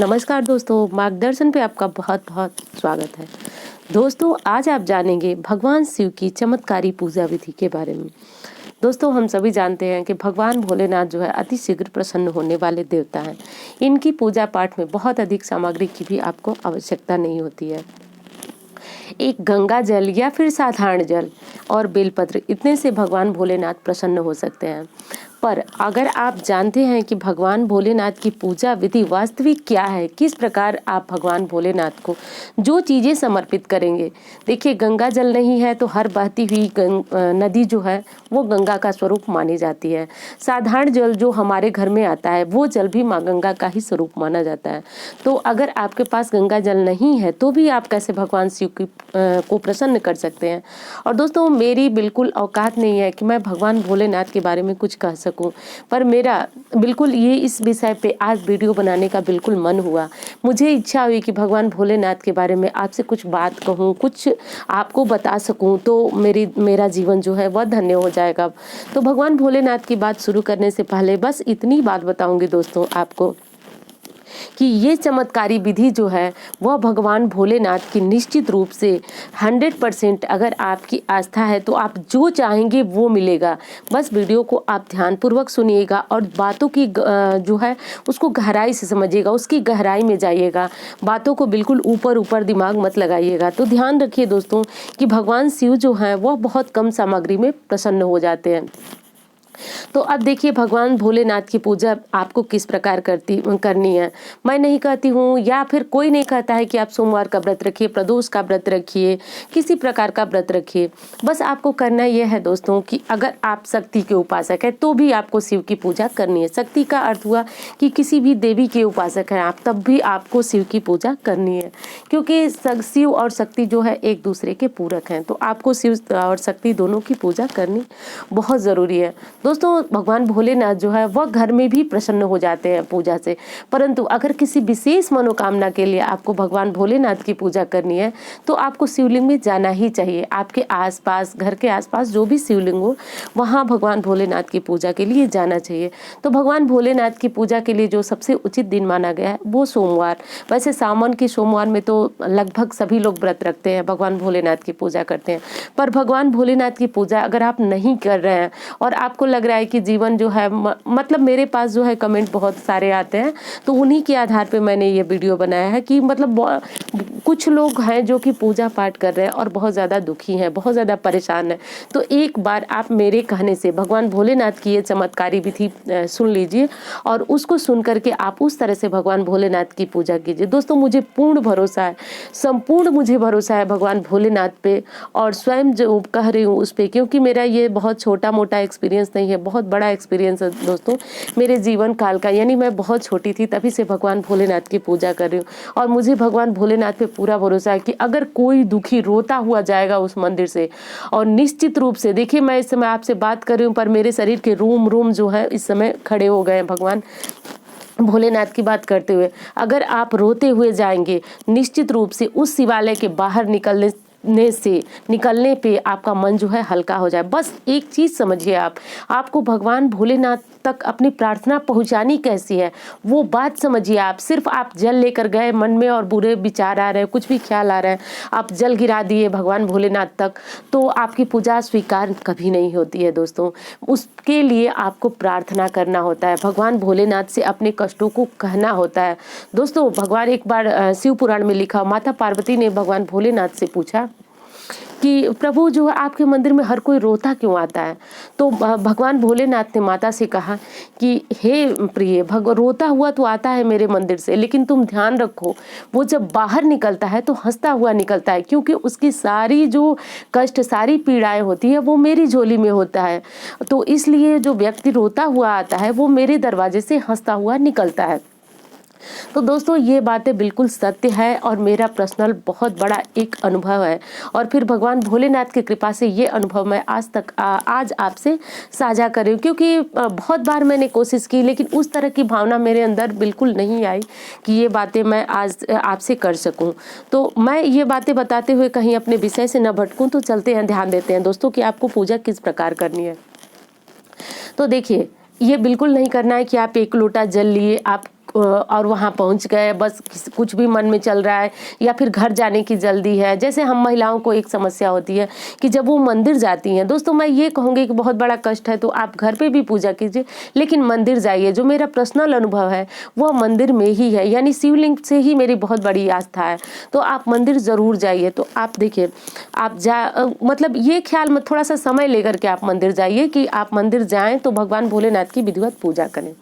नमस्कार दोस्तों, मार्गदर्शन पे आपका बहुत बहुत स्वागत है। दोस्तों, आज आप जानेंगे भगवान शिव की चमत्कारी पूजा विधि के बारे में। दोस्तों, हम सभी जानते हैं कि भगवान भोलेनाथ जो है अति शीघ्र प्रसन्न होने वाले देवता हैं। इनकी पूजा पाठ में बहुत अधिक सामग्री की भी आपको आवश्यकता नहीं होती है। एक गंगा जल या फिर साधारण जल और बेलपत्र, इतने से भगवान भोलेनाथ प्रसन्न हो सकते हैं। पर अगर आप जानते हैं कि भगवान भोलेनाथ की पूजा विधि वास्तविक क्या है, किस प्रकार आप भगवान भोलेनाथ को जो चीज़ें समर्पित करेंगे। देखिए, गंगा जल नहीं है तो हर बहती हुई नदी जो है वो गंगा का स्वरूप मानी जाती है। साधारण जल जो हमारे घर में आता है वो जल भी माँ गंगा का ही स्वरूप माना जाता है। तो अगर आपके पास गंगा जल नहीं है तो भी आप कैसे भगवान शिव को प्रसन्न कर सकते हैं। और दोस्तों, मेरी बिल्कुल औकात नहीं है कि मैं भगवान भोलेनाथ के बारे में कुछ कह सकूं, पर मेरा बिल्कुल ये इस विषय पे आज वीडियो बनाने का बिल्कुल मन हुआ। मुझे इच्छा हुई कि भगवान भोलेनाथ के बारे में आपसे कुछ बात कहूँ, कुछ आपको बता सकूँ, तो मेरा जीवन जो है वह धन्य हो जाएगा। तो भगवान भोलेनाथ की बात शुरू करने से पहले बस इतनी बात बताऊंगी दोस्तों आपको कि ये चमत्कारी विधि जो है वह भगवान भोलेनाथ की निश्चित रूप से 100% अगर आपकी आस्था है तो आप जो चाहेंगे वो मिलेगा। बस वीडियो को आप ध्यानपूर्वक सुनिएगा और बातों की जो है उसको गहराई से समझिएगा, उसकी गहराई में जाइएगा। बातों को बिल्कुल ऊपर ऊपर दिमाग मत लगाइएगा। तो ध्यान रखिए दोस्तों कि भगवान शिव जो हैं वह बहुत कम सामग्री में प्रसन्न हो जाते हैं। तो अब देखिए, भगवान भोलेनाथ की पूजा आपको किस प्रकार करनी है। मैं नहीं कहती हूँ या फिर कोई नहीं कहता है कि आप सोमवार का व्रत रखिए, प्रदोष का व्रत रखिए, किसी प्रकार का व्रत रखिए। बस आपको करना यह है दोस्तों कि अगर आप शक्ति के उपासक हैं तो भी आपको शिव की पूजा करनी है। शक्ति का अर्थ हुआ कि किसी भी देवी के उपासक हैं आप, तब भी आपको शिव की पूजा करनी है, क्योंकि शिव और शक्ति जो है एक दूसरे के पूरक हैं। तो आपको शिव और शक्ति दोनों की पूजा करनी बहुत ज़रूरी है। दोस्तों, भगवान भोलेनाथ जो है वह घर में भी प्रसन्न हो जाते हैं पूजा से, परंतु अगर किसी विशेष मनोकामना के लिए आपको भगवान भोलेनाथ की पूजा करनी है तो आपको शिवलिंग में जाना ही चाहिए। आपके आसपास, घर के आसपास जो भी शिवलिंग हो वहाँ भगवान भोलेनाथ की पूजा के लिए जाना चाहिए। तो भगवान भोलेनाथ की पूजा के लिए जो सबसे उचित दिन माना गया है वो सोमवार। वैसे सावन के सोमवार में तो लगभग सभी लोग व्रत रखते हैं, भगवान भोलेनाथ की पूजा करते हैं। पर भगवान भोलेनाथ की पूजा अगर आप नहीं कर रहे हैं और आपको लग रहा है कि जीवन जो है मतलब मेरे पास जो है कमेंट बहुत सारे आते हैं, तो उन्हीं के आधार पे मैंने ये वीडियो बनाया है कि मतलब कुछ लोग हैं जो कि पूजा पाठ कर रहे हैं और बहुत ज़्यादा दुखी हैं, बहुत ज़्यादा परेशान हैं। तो एक बार आप मेरे कहने से भगवान भोलेनाथ की ये चमत्कारी विधि सुन लीजिए और उसको सुन करके आप उस तरह से भगवान भोलेनाथ की पूजा कीजिए। दोस्तों, मुझे पूर्ण भरोसा है, संपूर्ण मुझे भरोसा है भगवान भोलेनाथ पे, और स्वयं जो कह रही हूँ उस पर, क्योंकि मेरा ये बहुत छोटा मोटा एक्सपीरियंस नहीं है, बहुत बड़ा एक्सपीरियंस है दोस्तों मेरे जीवन काल का। यानी मैं बहुत छोटी थी तभी से भगवान भोलेनाथ की पूजा कर रही हूँ, और मुझे भगवान भोलेनाथ पे पूरा भरोसा है कि अगर कोई दुखी रोता हुआ जाएगा उस मंदिर से, और निश्चित रूप से देखिए, मैं इस समय आपसे बात कर रही हूँ पर मेरे शरीर के रोम जो है इस समय खड़े हो गए हैं भगवान भोलेनाथ की बात करते हुए। अगर आप रोते हुए जाएंगे, निश्चित रूप से उस शिवालय के बाहर निकलने पे आपका मन जो है हल्का हो जाए। बस एक चीज समझिए, आपको भगवान भोलेनाथ तक अपनी प्रार्थना पहुंचानी कैसी है वो बात समझिए। आप सिर्फ आप जल लेकर गए, मन में और बुरे विचार आ रहे हैं, कुछ भी ख्याल आ रहा है, आप जल गिरा दिए भगवान भोलेनाथ तक, तो आपकी पूजा स्वीकार कभी नहीं होती है दोस्तों। उसके लिए आपको प्रार्थना करना होता है, भगवान भोलेनाथ से अपने कष्टों को कहना होता है। दोस्तों, भगवान एक बार शिव पुराण में लिखा, माता पार्वती ने भगवान भोलेनाथ से पूछा कि प्रभु जो है आपके मंदिर में हर कोई रोता क्यों आता है। तो भगवान भोलेनाथ ने माता से कहा कि हे प्रिय, रोता हुआ तो आता है मेरे मंदिर से, लेकिन तुम ध्यान रखो वो जब बाहर निकलता है तो हंसता हुआ निकलता है, क्योंकि उसकी सारी जो कष्ट, सारी पीड़ाएं होती है वो मेरी झोली में होता है। तो इसलिए जो व्यक्ति रोता हुआ आता है वो मेरे दरवाजे से हंसता हुआ निकलता है। तो दोस्तों, ये बातें बिल्कुल सत्य है और मेरा पर्सनल बहुत बड़ा एक अनुभव है, और फिर भगवान भोलेनाथ की कृपा से ये अनुभव मैं आज आपसे साझा कर रही हूँ। क्योंकि बहुत बार मैंने कोशिश की लेकिन उस तरह की भावना मेरे अंदर बिल्कुल नहीं आई कि ये बातें मैं आज आपसे कर सकूँ। तो मैं ये बातें बताते हुए कहीं अपने विषय से न भटकूँ, तो चलते हैं, ध्यान देते हैं दोस्तों कि आपको पूजा किस प्रकार करनी है। तो देखिए, ये बिल्कुल नहीं करना है कि आप एक लोटा जल लिए, आप और वहाँ पहुँच गए, बस कुछ भी मन में चल रहा है या फिर घर जाने की जल्दी है। जैसे हम महिलाओं को एक समस्या होती है कि जब वो मंदिर जाती हैं, दोस्तों मैं ये कहूँगी कि बहुत बड़ा कष्ट है तो आप घर पे भी पूजा कीजिए, लेकिन मंदिर जाइए। जो मेरा पर्सनल अनुभव है वह मंदिर में ही है, यानी शिवलिंग से ही मेरी बहुत बड़ी आस्था है। तो आप मंदिर ज़रूर जाइए। तो आप देखिए, आप मतलब ये ख्याल में थोड़ा सा समय लेकर के आप मंदिर जाइए कि आप मंदिर जाएं तो भगवान भोलेनाथ की विधिवत पूजा करें।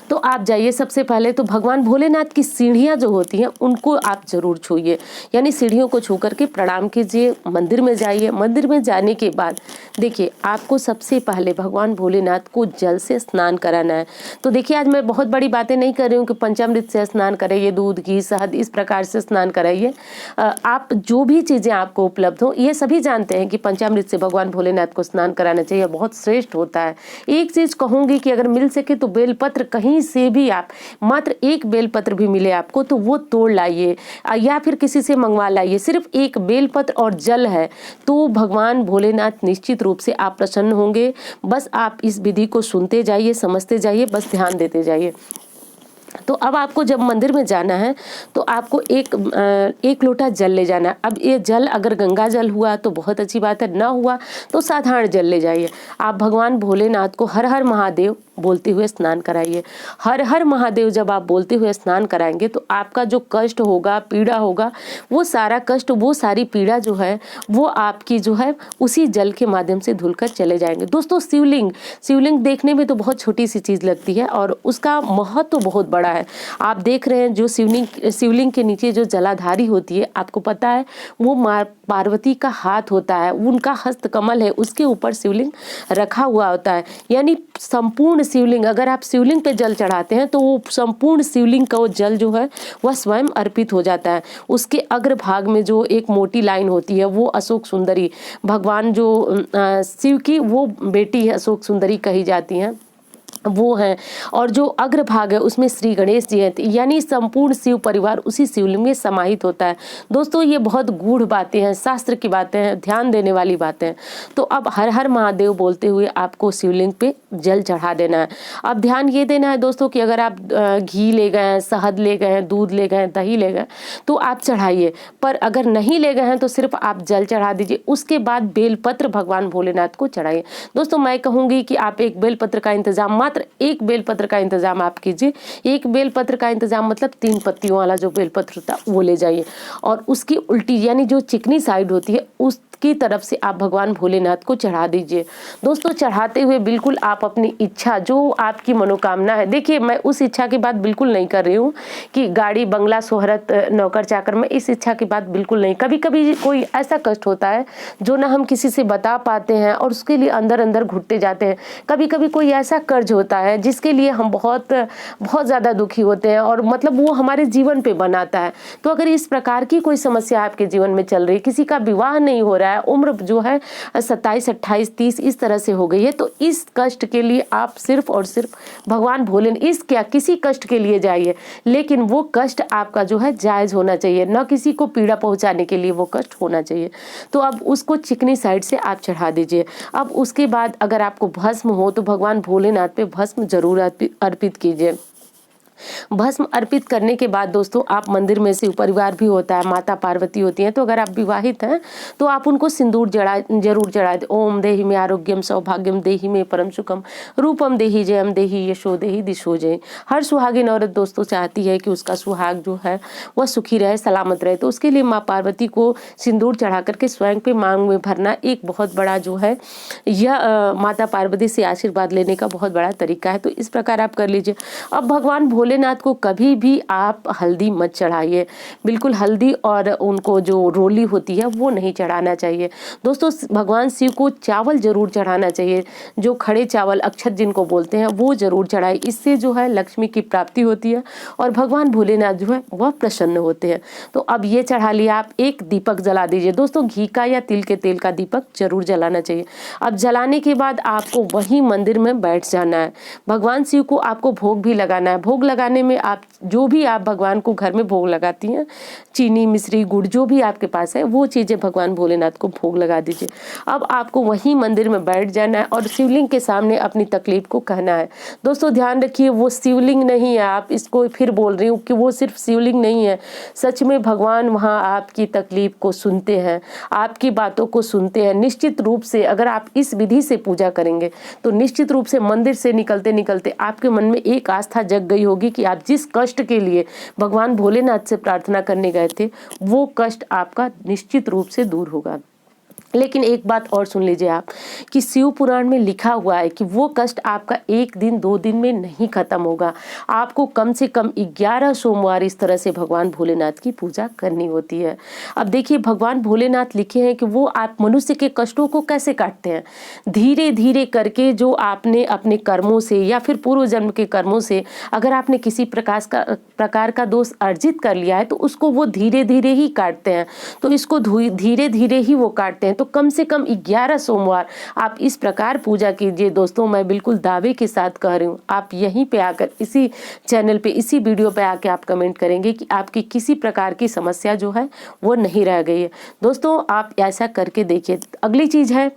तो आप जाइए, सबसे पहले तो भगवान भोलेनाथ की सीढ़ियाँ जो होती हैं उनको आप जरूर छूइए, यानी सीढ़ियों को छू करके प्रणाम कीजिए, मंदिर में जाइए। मंदिर में जाने के बाद देखिए, आपको सबसे पहले भगवान भोलेनाथ को जल से स्नान कराना है। तो देखिए, आज मैं बहुत बड़ी बातें नहीं कर रही हूँ कि पंचामृत से स्नान कराइए, दूध घी शहद इस प्रकार से स्नान कराइए। आप जो भी चीज़ें आपको उपलब्ध हो, ये सभी जानते हैं कि पंचामृत से भगवान भोलेनाथ को स्नान कराना चाहिए, बहुत श्रेष्ठ होता है। एक चीज़ कहूँगी कि अगर मिल सके तो बेलपत्र कहीं से भी आप मात्र एक बेलपत्र भी मिले आपको तो वो तोड़ लाइए या फिर किसी से मंगवा लाइए। सिर्फ एक बेलपत्र और जल है तो भगवान भोलेनाथ निश्चित रूप से आप प्रसन्न होंगे। बस आप इस विधि को सुनते जाइए, समझते जाइए, बस ध्यान देते जाइए। तो अब आपको जब मंदिर में जाना है तो आपको एक लोटा जल ले जाना है। अब ये जल अगर गंगा जल हुआ तो बहुत अच्छी बात है, ना हुआ तो साधारण जल ले जाइए। आप भगवान भोलेनाथ को हर हर महादेव बोलते हुए स्नान कराइए। हर हर महादेव जब आप बोलते हुए स्नान कराएंगे तो आपका जो कष्ट होगा, पीड़ा होगा, वो सारा कष्ट, वो सारी पीड़ा जो है वो आपकी जो है उसी जल के माध्यम से धुलकर चले जाएंगे। दोस्तों, शिवलिंग देखने में तो बहुत छोटी सी चीज लगती है और उसका महत्व तो बहुत बड़ा है। आप देख रहे हैं जो शिवलिंग के नीचे जो जलाधारी होती है, आपको पता है वो माँ पार्वती का हाथ होता है, उनका हस्त कमल है, उसके ऊपर शिवलिंग रखा हुआ होता है। यानी संपूर्ण शिवलिंग, अगर आप शिवलिंग पे जल चढ़ाते हैं तो वो संपूर्ण शिवलिंग का वो जल जो है वह स्वयं अर्पित हो जाता है। उसके अग्रभाग में जो एक मोटी लाइन होती है वो अशोक सुंदरी, भगवान जो शिव की वो बेटी है अशोक सुंदरी कही जाती हैं, वो है। और जो अग्रभाग है उसमें श्री गणेश जी हैं, यानी संपूर्ण शिव परिवार उसी शिवलिंग में समाहित होता है। दोस्तों, ये बहुत गूढ़ बातें हैं, शास्त्र की बातें हैं, ध्यान देने वाली बातें हैं। तो अब हर हर महादेव बोलते हुए आपको शिवलिंग पे जल चढ़ा देना है। अब ध्यान ये देना है दोस्तों कि अगर आप घी ले गए हैं, शहद ले गए हैं, दूध ले गए हैं, दही ले गए तो आप चढ़ाइए, पर अगर नहीं ले गए हैं तो सिर्फ आप जल चढ़ा दीजिए। उसके बाद बेलपत्र भगवान भोलेनाथ को चढ़ाइए। दोस्तों, मैं कहूँगी कि आप एक बेलपत्र का इंतजाम, मात्र एक बेलपत्र का इंतजाम आप कीजिए। एक बेलपत्र का इंतजाम मतलब 3 पत्तियों वाला जो बेलपत्र होता है वो ले जाइए और उसकी उल्टी यानी जो चिकनी साइड होती है उसकी तरफ से आप भगवान भोलेनाथ को चढ़ा दीजिए। दोस्तों, चढ़ाते हुए बिल्कुल आप अपनी इच्छा, जो आपकी मनोकामना है, देखिए मैं उस इच्छा की बात बिल्कुल नहीं कर रही हूँ कि गाड़ी बंगला शोहरत नौकर चाकर, मैं इस इच्छा की बात बिल्कुल नहीं। कभी कभी कोई ऐसा कष्ट होता है जो ना हम किसी से बता पाते हैं और उसके लिए अंदर अंदर घुटते जाते हैं। कभी कभी कोई ऐसा कर्ज होता है जिसके लिए हम बहुत ज़्यादा दुखी होते हैं और मतलब वो हमारे जीवन पे बनाता है। तो अगर इस प्रकार की कोई समस्या आपके जीवन में चल रही, किसी का विवाह नहीं हो रहा है, उम्र जो है 27, 28, 30 इस तरह से हो गई है, तो इस कष्ट के लिए आप सिर्फ और सिर्फ भगवान भोले इस क्या किसी कष्ट के लिए जाइए, लेकिन वो कष्ट आपका जो है जायज होना चाहिए, न किसी को पीड़ा पहुंचाने के लिए वो कष्ट होना चाहिए। तो अब उसको चिकनी साइड से आप चढ़ा दीजिए। अब उसके बाद अगर आपको भस्म हो तो भगवान भोलेनाथ पे भस्म जरूर अर्पित कीजिए। भस्म अर्पित करने के बाद दोस्तों, आप मंदिर में शिव परिवार भी होता है, माता पार्वती होती हैं, तो अगर आप विवाहित हैं तो आप उनको सिंदूर जरूर चढ़ाए। ओम देहि में आरोग्यम सौभाग्यम देहि में परम सुखम रूपम देहि जयम देहि यशो देहि दिशो जय। हर सुहागिन औरत दोस्तों चाहती है कि उसका सुहाग जो है वह सुखी रहे, सलामत रहे, तो उसके लिए माँ पार्वती को सिंदूर चढ़ा करके स्वयं पे मांग में भरना एक बहुत बड़ा जो है यह माता पार्वती से आशीर्वाद लेने का बहुत बड़ा तरीका है। तो इस प्रकार आप कर लीजिए। अब भगवान भोलेनाथ को कभी भी आप हल्दी मत चढ़ाइए, बिल्कुल हल्दी और उनको जो रोली होती है वो नहीं चढ़ाना चाहिए। दोस्तों, भगवान शिव को चावल जरूर चढ़ाना चाहिए, जो खड़े चावल अक्षत जिनको बोलते हैं वो जरूर चढ़ाए। इससे जो है लक्ष्मी की प्राप्ति होती है और भगवान भोलेनाथ जो है वह प्रसन्न होते हैं। तो अब ये चढ़ा लिया, आप एक दीपक जला दीजिए। दोस्तों, घी का या तिल के तेल का दीपक जरूर जलाना चाहिए। अब जलाने के बाद आपको वहीं मंदिर में बैठ जाना है। भगवान शिव को आपको भोग भी लगाना है। भोग लगाने में आप जो भी आप भगवान को घर में भोग लगाती हैं, चीनी, मिश्री, गुड़ जो भी आपके पास है वो चीज़ें भगवान भोलेनाथ को भोग लगा दीजिए। अब आपको वहीं मंदिर में बैठ जाना है और शिवलिंग के सामने अपनी तकलीफ को कहना है। दोस्तों ध्यान रखिए, वो शिवलिंग नहीं है, आप इसको फिर बोल रही हूँ कि वो सिर्फ शिवलिंग नहीं है, सच में भगवान वहाँ आपकी तकलीफ को सुनते हैं, आपकी बातों को सुनते हैं। निश्चित रूप से अगर आप इस विधि से पूजा करेंगे तो निश्चित रूप से मंदिर से निकलते निकलते आपके मन में एक आस्था जग गई होगी कि आप जिस कष्ट के लिए भगवान भोलेनाथ से प्रार्थना करने गए थे वो कष्ट आपका निश्चित रूप से दूर होगा। लेकिन एक बात और सुन लीजिए आप कि शिव पुराण में लिखा हुआ है कि वो कष्ट आपका 1 दिन 2 दिन में नहीं खत्म होगा। आपको कम से कम 11 सोमवार इस तरह से भगवान भोलेनाथ की पूजा करनी होती है। अब देखिए भगवान भोलेनाथ लिखे हैं कि वो आप मनुष्य के कष्टों को कैसे काटते हैं, धीरे धीरे करके। जो आपने अपने कर्मों से या फिर पूर्व जन्म के कर्मों से अगर आपने किसी प्रकार का दोष अर्जित कर लिया है तो उसको वो धीरे धीरे ही काटते हैं, तो इसको धीरे धीरे ही वो काटते हैं। तो कम से कम 11 सोमवार आप इस प्रकार पूजा कीजिए। दोस्तों मैं बिल्कुल दावे के साथ कह रही हूँ, आप यहीं पे आकर इसी चैनल पे इसी वीडियो पे आके आप कमेंट करेंगे कि आपकी किसी प्रकार की समस्या जो है वो नहीं रह गई है। दोस्तों आप ऐसा करके देखिए। अगली चीज है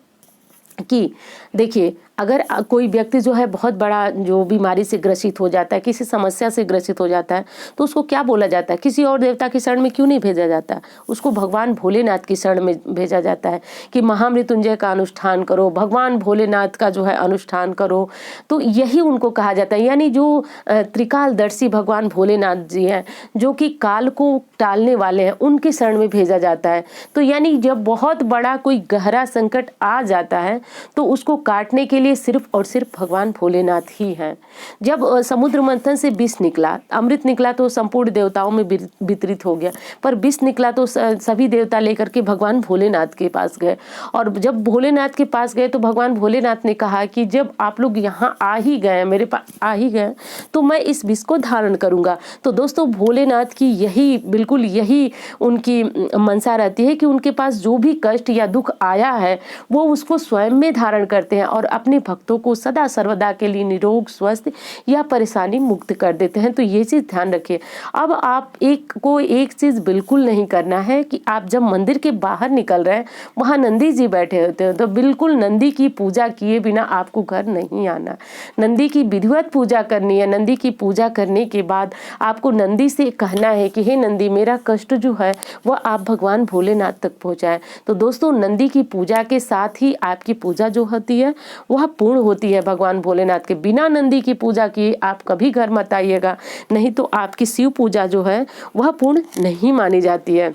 कि देखिए अगर कोई व्यक्ति जो है बहुत बड़ा जो बीमारी से ग्रसित हो जाता है, किसी समस्या से ग्रसित हो जाता है, तो उसको क्या बोला जाता है, किसी और देवता की शरण में क्यों नहीं भेजा जाता, उसको भगवान भोलेनाथ की शरण में भेजा जाता है कि महामृत्युंजय का अनुष्ठान करो, भगवान भोलेनाथ का जो है अनुष्ठान करो। तो यही उनको कहा जाता है, यानी जो त्रिकालदर्शी भगवान भोलेनाथ जी हैं जो कि काल को टालने वाले हैं, उनकी शरण में भेजा जाता है। तो यानी जब बहुत बड़ा कोई गहरा संकट आ जाता है तो उसको काटने के लिए सिर्फ और सिर्फ भगवान भोलेनाथ ही हैं। जब समुद्र मंथन से विष निकला, अमृत निकला तो संपूर्ण देवताओं में वितरित हो गया, पर विष निकला तो सभी देवता लेकर के भगवान भोलेनाथ के पास गए। और जब भोलेनाथ के पास गए तो भगवान भोलेनाथ ने कहा कि जब आप लोग यहाँ आ ही गए, मेरे पास आ ही गए, तो मैं इस विष को धारण करूंगा। तो दोस्तों भोलेनाथ की यही बिल्कुल यही उनकी मनसा रहती है कि उनके पास जो भी कष्ट या दुख आया है वो उसको स्वयं में धारण करते हैं और अपने भक्तों को सदा सर्वदा के लिए निरोग, स्वस्थ या परेशानी मुक्त कर देते हैं। तो ये चीज ध्यान रखिए। अब आप एक चीज बिल्कुल नहीं करना है कि आप जब मंदिर के बाहर निकल रहे हैं वहां नंदी जी बैठे होते हैं, तो बिल्कुल नंदी की पूजा किए बिना आपको घर नहीं आना। नंदी की विधिवत पूजा करनी है। नंदी की पूजा करने के बाद आपको नंदी से कहना है कि हे नंदी, मेरा कष्ट जो है वह आप भगवान भोलेनाथ तक पहुंचाए। तो दोस्तों नंदी की पूजा के साथ ही आपकी पूजा जो होती है वह पूर्ण होती है भगवान भोलेनाथ के। बिना नंदी की पूजा किए आप कभी घर मत आइएगा, नहीं तो आपकी शिव पूजा जो है वह पूर्ण नहीं मानी जाती है।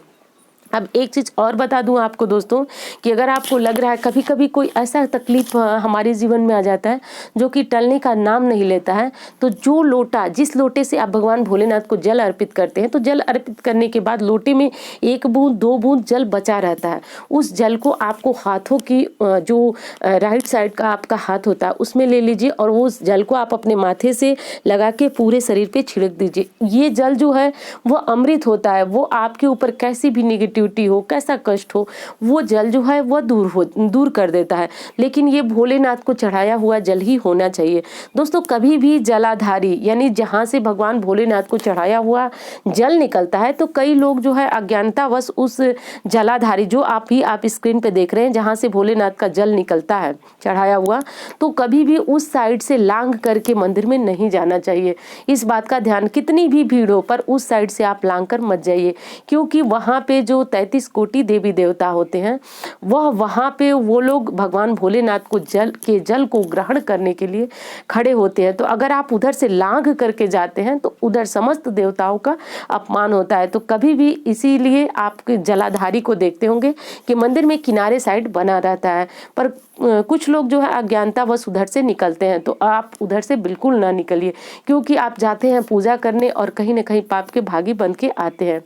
अब एक चीज और बता दूं आपको दोस्तों कि अगर आपको लग रहा है कभी कभी कोई ऐसा तकलीफ हमारे जीवन में आ जाता है जो कि टलने का नाम नहीं लेता है, तो जो लोटा, जिस लोटे से आप भगवान भोलेनाथ को जल अर्पित करते हैं, तो जल अर्पित करने के बाद लोटे में 1 बूंद 2 बूंद जल बचा रहता है। उस जल को आपको हाथों की जो राइट साइड का आपका हाथ होता है उसमें ले लीजिए और उस जल को आप अपने माथे से लगा के पूरे शरीर पे छिड़क दीजिए। ये जल जो है वो अमृत होता है। वो आपके ऊपर कैसी भी नेगेटिविटी हो, कैसा कष्ट हो, वो जल जो है वो दूर कर देता है। लेकिन ये भोलेनाथ को चढ़ाया हुआ जल ही होना चाहिए। दोस्तों कभी भी जलाधारी यानी जहाँ से भगवान भोलेनाथ को चढ़ाया हुआ जल निकलता है, तो कई लोग जो है अज्ञानतावश उस जलाधारी जो आप स्क्रीन पे देख रहे हैं जहाँ से भोलेनाथ का जल निकलता है चढ़ाया हुआ, तो कभी भी उस साइड से लांघ करके मंदिर में नहीं जाना चाहिए। इस बात का ध्यान, कितनी भी भीड़ हो पर उस साइड से आप लांघ कर मत जाइए, क्योंकि वहाँ पे जो 33 कोटि देवी देवता होते हैं वह वहाँ पे वो लोग भगवान भोलेनाथ को जल को ग्रहण करने के लिए खड़े होते हैं। तो अगर आप उधर से लांघ करके जाते हैं तो उधर समस्त देवताओं का अपमान होता है। तो कभी भी इसीलिए आप जलाधारी को देखते होंगे कि मंदिर में किनारे साइड बना रहता है, पर कुछ लोग जो है अज्ञानतावश उधर से निकलते हैं। तो आप उधर से बिल्कुल ना निकलिए, क्योंकि आप जाते हैं पूजा करने और कहीं ना कहीं पाप के भागी बन के आते हैं।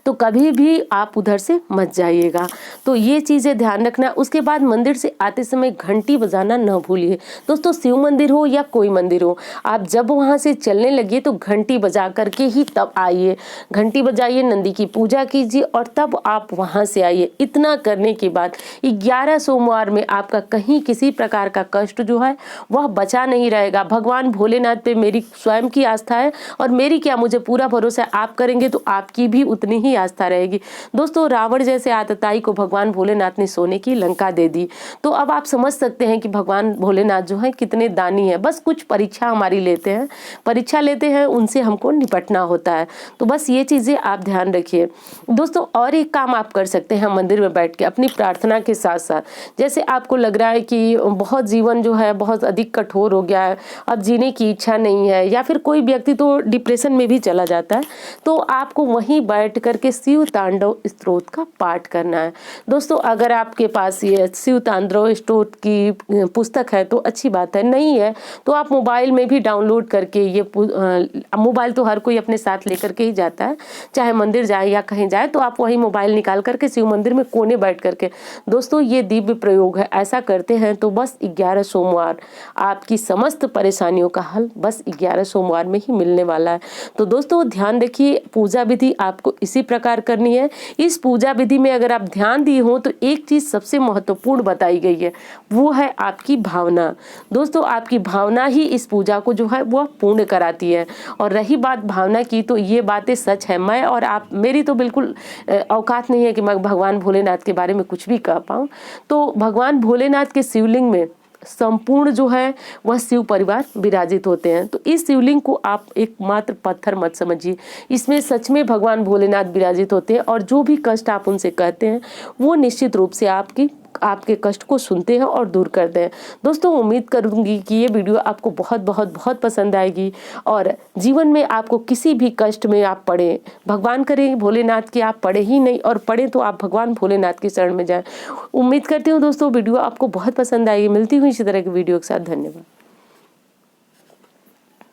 तो कभी भी आप उधर से मत जाइएगा। तो ये चीज़ें ध्यान रखना। उसके बाद मंदिर से आते समय घंटी बजाना न भूलिए। दोस्तों शिव मंदिर हो या कोई मंदिर हो, आप जब वहाँ से चलने लगिए तो घंटी बजा करके ही तब आइए। घंटी बजाइए, नंदी की पूजा कीजिए और तब आप वहाँ से आइए। इतना करने के बाद 11 सोमवार में आपका कहीं किसी प्रकार का कष्ट जो है वह बचा नहीं रहेगा। भगवान भोलेनाथ पे मेरी स्वयं की आस्था है और मेरी क्या, मुझे पूरा भरोसा है आप करेंगे तो आपकी भी उतनी ही आस्था रहेगी। दोस्तों रावण जैसे आतताई को भगवान भोलेनाथ ने सोने की लंका दे दी। तो अब आप समझ सकते हैं कि भगवान भोलेनाथ जो है कितने दानी है। बस कुछ परीक्षा हमारी परीक्षा लेते हैं, उनसे हमको निपटना होता है। तो बस ये चीज़ें आप ध्यान रखिए। दोस्तों और एक काम आप कर सकते हैं मंदिर में बैठ के अपनी प्रार्थना के साथ साथ, जैसे आपको लग रहा है कि बहुत जीवन जो है बहुत अधिक कठोर हो गया है, अब जीने की इच्छा नहीं है, या फिर कोई व्यक्ति तो डिप्रेशन में भी चला जाता है, तो आपको वहीं बैठ करके शिव तांडव स्तोत्र का पाठ करना है। दोस्तों अगर आपके पास ये शिव तांडव स्तोत्र की पुस्तक है तो अच्छी बात है, नहीं है तो आप मोबाइल में भी डाउनलोड करके ये मोबाइल तो हर कोई अपने साथ लेकर के ही जाता है, चाहे मंदिर जाए या कहीं जाए, तो आप वही मोबाइल निकाल करके शिव मंदिर में कोने बैठ करके, दोस्तों ये दिव्य प्रयोग है, ऐसा करते हैं तो बस 11 सोमवार आपकी समस्त परेशानियों का हल बस 11 सोमवार में ही मिलने वाला है। तो दोस्तों ध्यान रखिए, पूजा विधि आपको इसी प्रकार करनी है। इस पूजा विधि में अगर आप ध्यान दिए हो तो एक चीज सबसे महत्वपूर्ण बताई गई है, वो है आपकी भावना। दोस्तों आपकी भावना ही इस पूजा को जो है वो पूर्ण कराती है। और रही बात भावना की, तो ये बातें सच है, मैं और आप, मेरी तो बिल्कुल औकात नहीं है कि मैं भगवान भोलेनाथ के बारे में कुछ भी कह पाऊँ। तो भगवान भोलेनाथ के शिवलिंग में संपूर्ण जो है वह शिव परिवार विराजित होते हैं। तो इस शिवलिंग को आप एक मात्र पत्थर मत समझिए, इसमें सच में भगवान भोलेनाथ विराजित होते हैं और जो भी कष्ट आप उनसे कहते हैं वो निश्चित रूप से आपके कष्ट को सुनते हैं और दूर करते हैं। दोस्तों उम्मीद करूंगी कि ये वीडियो आपको बहुत बहुत बहुत पसंद आएगी और जीवन में आपको किसी भी कष्ट में आप पड़े, भगवान करे भोलेनाथ की आप पड़े ही नहीं, और पड़े तो आप भगवान भोलेनाथ की शरण में जाएं। उम्मीद करती हूँ दोस्तों वीडियो आपको बहुत पसंद आएगी। मिलती हुई इसी तरह की वीडियो के साथ, धन्यवाद।